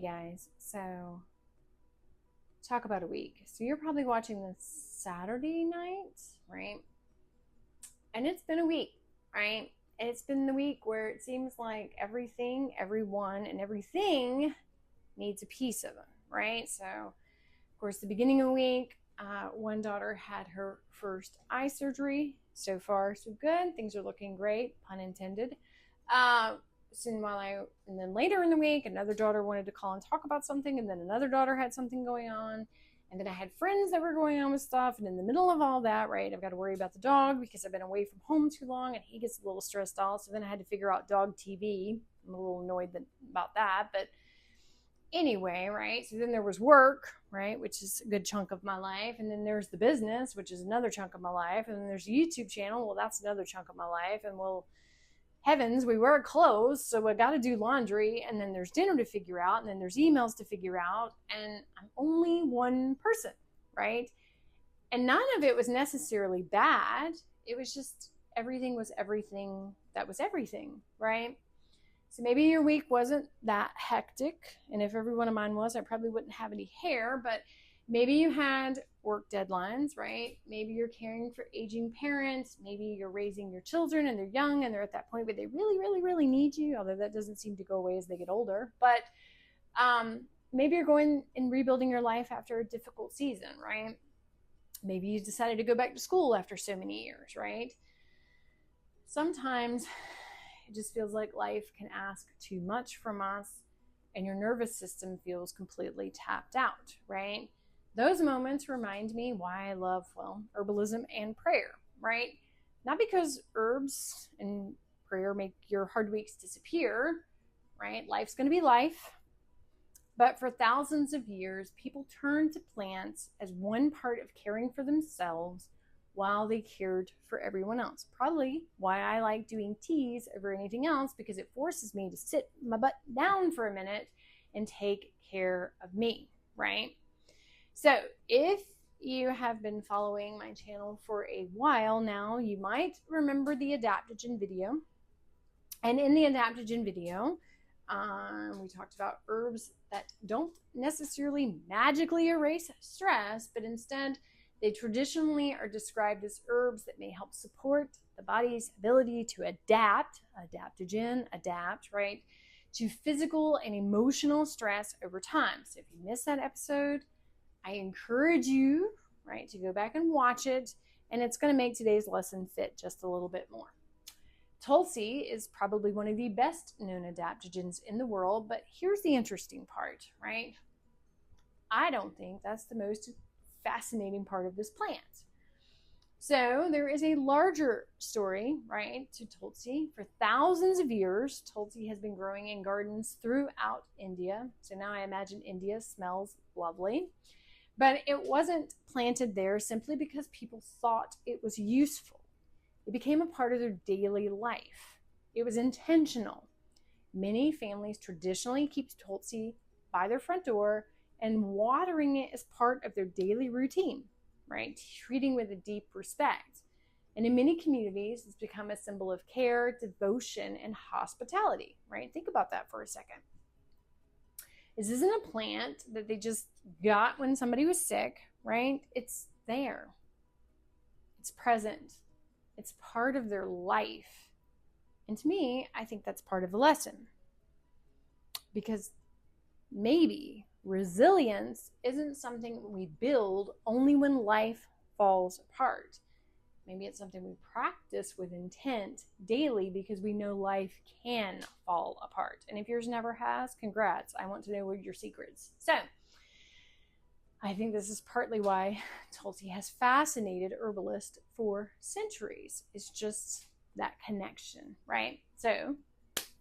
guys, so talk about a week. So you're probably watching this Saturday night, right? And it's been a week, right? And it's been the week where it seems like everything, everyone, and everything needs a piece of it, right? So, of course, the beginning of the week, one daughter had her first eye surgery. So far, so good. Things are looking great, pun intended. And then later in the week, another daughter wanted to call and talk about something, and then another daughter had something going on, and then I had friends that were going on with stuff, and in the middle of all that, right, I've got to worry about the dog because I've been away from home too long, and he gets a little stressed out, so then I had to figure out dog TV. I'm a little annoyed about that, but anyway, right, so then there was work, right, which is a good chunk of my life, and then there's the business, which is another chunk of my life, and then there's a YouTube channel, well, that's another chunk of my life, and well, heavens, we wear clothes, so I got to do laundry, and then there's dinner to figure out, and then there's emails to figure out, and I'm only one person, right? And none of it was necessarily bad. It was just everything was everything that was everything, right? So maybe your week wasn't that hectic, and if every one of mine was, I probably wouldn't have any hair, but maybe you had work deadlines, right? Maybe you're caring for aging parents. Maybe you're raising your children and they're young and they're at that point where they really, really, really need you, although that doesn't seem to go away as they get older. But maybe you're going and rebuilding your life after a difficult season, right? Maybe you decided to go back to school after so many years, right? Sometimes it just feels like life can ask too much from us and your nervous system feels completely tapped out, right? Those moments remind me why I love, well, herbalism and prayer, right? Not because herbs and prayer make your hard weeks disappear, right? Life's going to be life. But for thousands of years, people turned to plants as one part of caring for themselves while they cared for everyone else. Probably why I like doing teas over anything else, because it forces me to sit my butt down for a minute and take care of me, right? So if you have been following my channel for a while now, you might remember the adaptogen video. And in the adaptogen video, we talked about herbs that don't necessarily magically erase stress, but instead they traditionally are described as herbs that may help support the body's ability to adapt, right, to physical and emotional stress over time. So if you missed that episode, I encourage you, right, to go back and watch it, and it's going to make today's lesson fit just a little bit more. Tulsi is probably one of the best known adaptogens in the world, but here's the interesting part, right? I don't think that's the most fascinating part of this plant. So there is a larger story, right, to Tulsi. For thousands of years, Tulsi has been growing in gardens throughout India. So now I imagine India smells lovely. But it wasn't planted there simply because people thought it was useful. It became a part of their daily life. It was intentional. Many families traditionally keep Tulsi by their front door, and watering it is part of their daily routine, right? Treating with a deep respect. And in many communities, it's become a symbol of care, devotion, and hospitality, right? Think about that for a second. This isn't a plant that they just got when somebody was sick, right? It's there. It's present. It's part of their life. And to me, I think that's part of the lesson. Because maybe resilience isn't something we build only when life falls apart. Maybe it's something we practice with intent daily because we know life can fall apart. And if yours never has, congrats. I want to know your secrets. So I think this is partly why Tulsi has fascinated herbalists for centuries. It's just that connection, right? So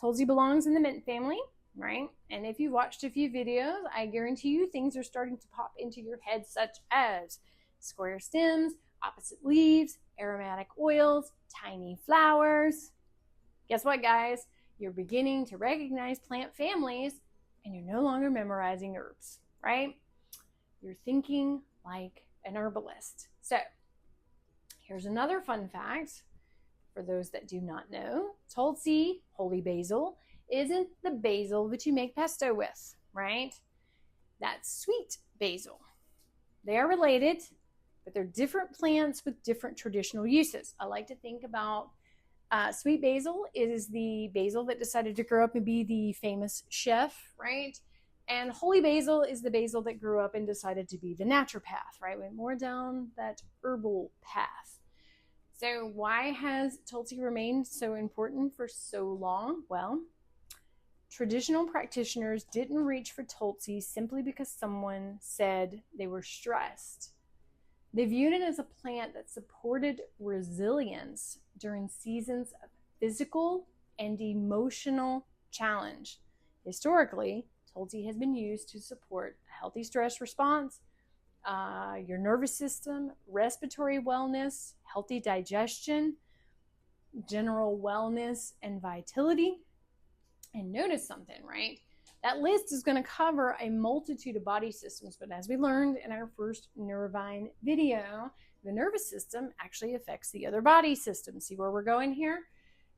Tulsi belongs in the mint family, right? And if you've watched a few videos, I guarantee you things are starting to pop into your head, such as square stems, opposite leaves, aromatic oils, tiny flowers. Guess what, guys? You're beginning to recognize plant families, and you're no longer memorizing herbs, right? You're thinking like an herbalist. So here's another fun fact for those that do not know. Tulsi, holy basil, isn't the basil that you make pesto with, right? That's sweet basil. They are related, but they're different plants with different traditional uses. I like to think about sweet basil is the basil that decided to grow up and be the famous chef, right? And holy basil is the basil that grew up and decided to be the naturopath, right? Went more down that herbal path. So why has Tulsi remained so important for so long? Well, traditional practitioners didn't reach for Tulsi simply because someone said they were stressed. They viewed it as a plant that supported resilience during seasons of physical and emotional challenge. Historically, Tulsi has been used to support a healthy stress response, your nervous system, respiratory wellness, healthy digestion, general wellness, and vitality. And notice something, right? That list is going to cover a multitude of body systems, but as we learned in our first Neurovine video, the nervous system actually affects the other body systems. See where we're going here?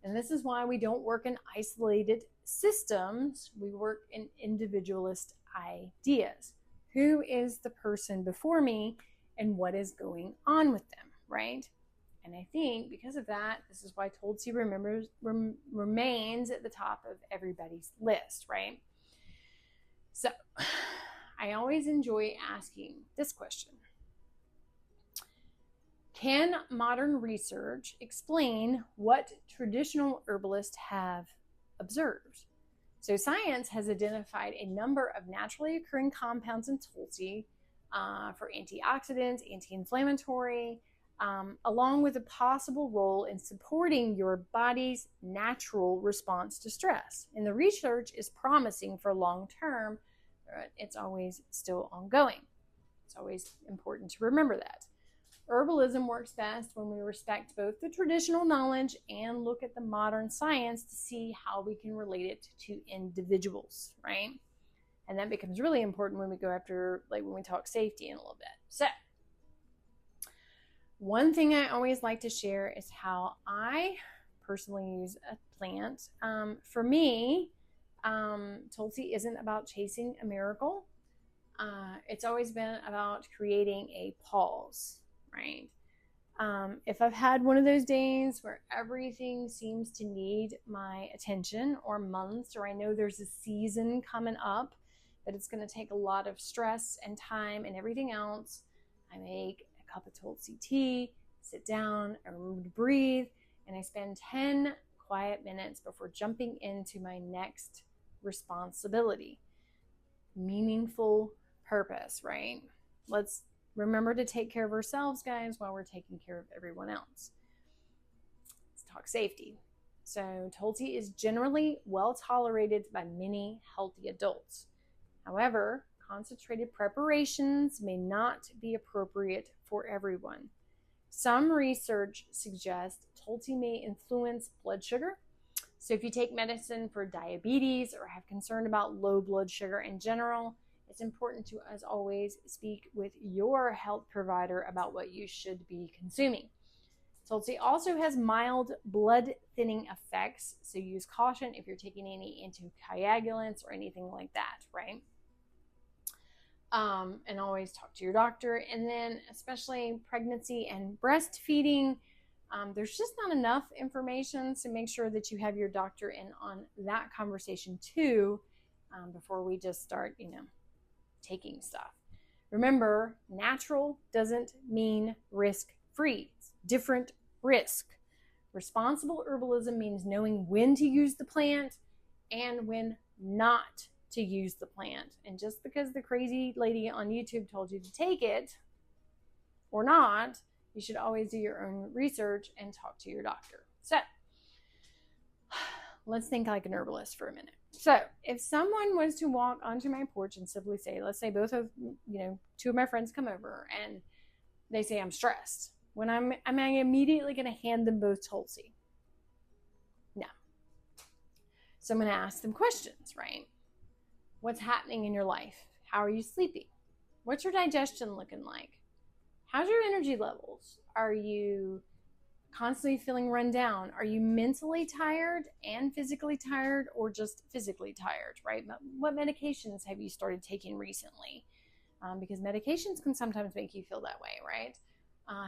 And this is why we don't work in isolated systems. We work in individualist ideas. Who is the person before me and what is going on with them, right? And I think because of that, this is why Tulsi remains at the top of everybody's list, right? So I always enjoy asking this question. Can modern research explain what traditional herbalists have observed? So science has identified a number of naturally occurring compounds in Tulsi for antioxidants, anti-inflammatory, along with a possible role in supporting your body's natural response to stress. And the research is promising for long term, but it's always still ongoing. It's always important to remember that. Herbalism works best when we respect both the traditional knowledge and look at the modern science to see how we can relate it to individuals, right? And that becomes really important when we go after, like when we talk safety in a little bit. So, one thing I always like to share is how I personally use a plant. For me, Tulsi isn't about chasing a miracle. It's always been about creating a pause, right? If I've had one of those days where everything seems to need my attention, or months, or I know there's a season coming up that it's going to take a lot of stress and time and everything else, I make a cup of Tulsi tea, sit down, I remember to breathe, and I spend 10 quiet minutes before jumping into my next responsibility. Meaningful purpose, right? Let's remember to take care of ourselves, guys, while we're taking care of everyone else. Let's talk safety. So Tulsi is generally well tolerated by many healthy adults. However, concentrated preparations may not be appropriate for everyone. Some research suggests Tulsi may influence blood sugar. So if you take medicine for diabetes or have concern about low blood sugar in general, it's important to, as always, speak with your health provider about what you should be consuming. Tulsi also has mild blood thinning effects, so use caution if you're taking any anticoagulants or anything like that, right? And always talk to your doctor. And then especially pregnancy and breastfeeding, there's just not enough information, so make sure that you have your doctor in on that conversation too, before we just start, taking stuff. Remember, natural doesn't mean risk-free. It's different risk. Responsible herbalism means knowing when to use the plant and when not to use the plant. And just because the crazy lady on YouTube told you to take it or not, you should always do your own research and talk to your doctor. So let's think like an herbalist for a minute. So if someone was to walk onto my porch and simply say, let's say both of, two of my friends come over and they say I'm stressed, when am I immediately going to hand them both Tulsi? No. So I'm going to ask them questions, right? What's happening in your life? How are you sleeping? What's your digestion looking like? How's your energy levels? Are you constantly feeling run down? Are you mentally tired and physically tired, or just physically tired, right? What medications have you started taking recently? Because medications can sometimes make you feel that way, right?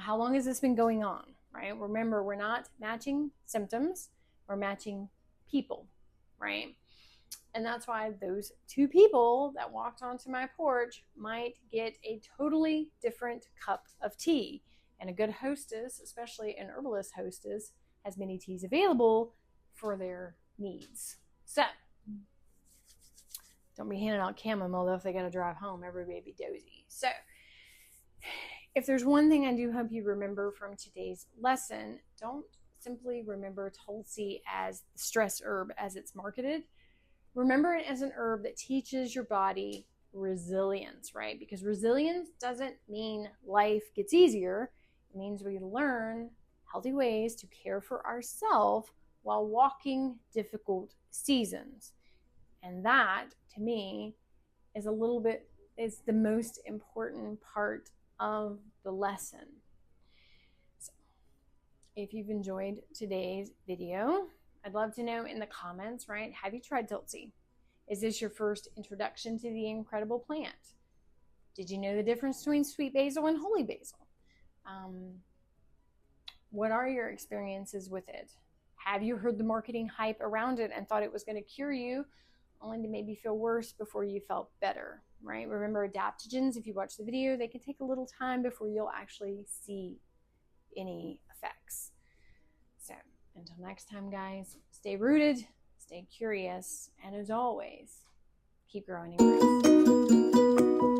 How long has this been going on, right? Remember, we're not matching symptoms, we're matching people, right? And that's why those two people that walked onto my porch might get a totally different cup of tea. And a good hostess, especially an herbalist hostess, has many teas available for their needs. So, don't be handing out chamomile though if they got to drive home. Everybody be dozy. So, if there's one thing I do hope you remember from today's lesson, don't simply remember Tulsi as the stress herb as it's marketed. Remember it as an herb that teaches your body resilience, right? Because resilience doesn't mean life gets easier. It means we learn healthy ways to care for ourselves while walking difficult seasons. And that, to me, is the most important part of the lesson. So, if you've enjoyed today's video, I'd love to know in the comments, right? Have you tried Tulsi? Is this your first introduction to the incredible plant? Did you know the difference between sweet basil and holy basil? What are your experiences with it? Have you heard the marketing hype around it and thought it was going to cure you, only to maybe feel worse before you felt better, right? Remember, adaptogens, if you watch the video, they can take a little time before you'll actually see any effects. So until next time, guys, stay rooted, stay curious, and as always, keep growing in grace.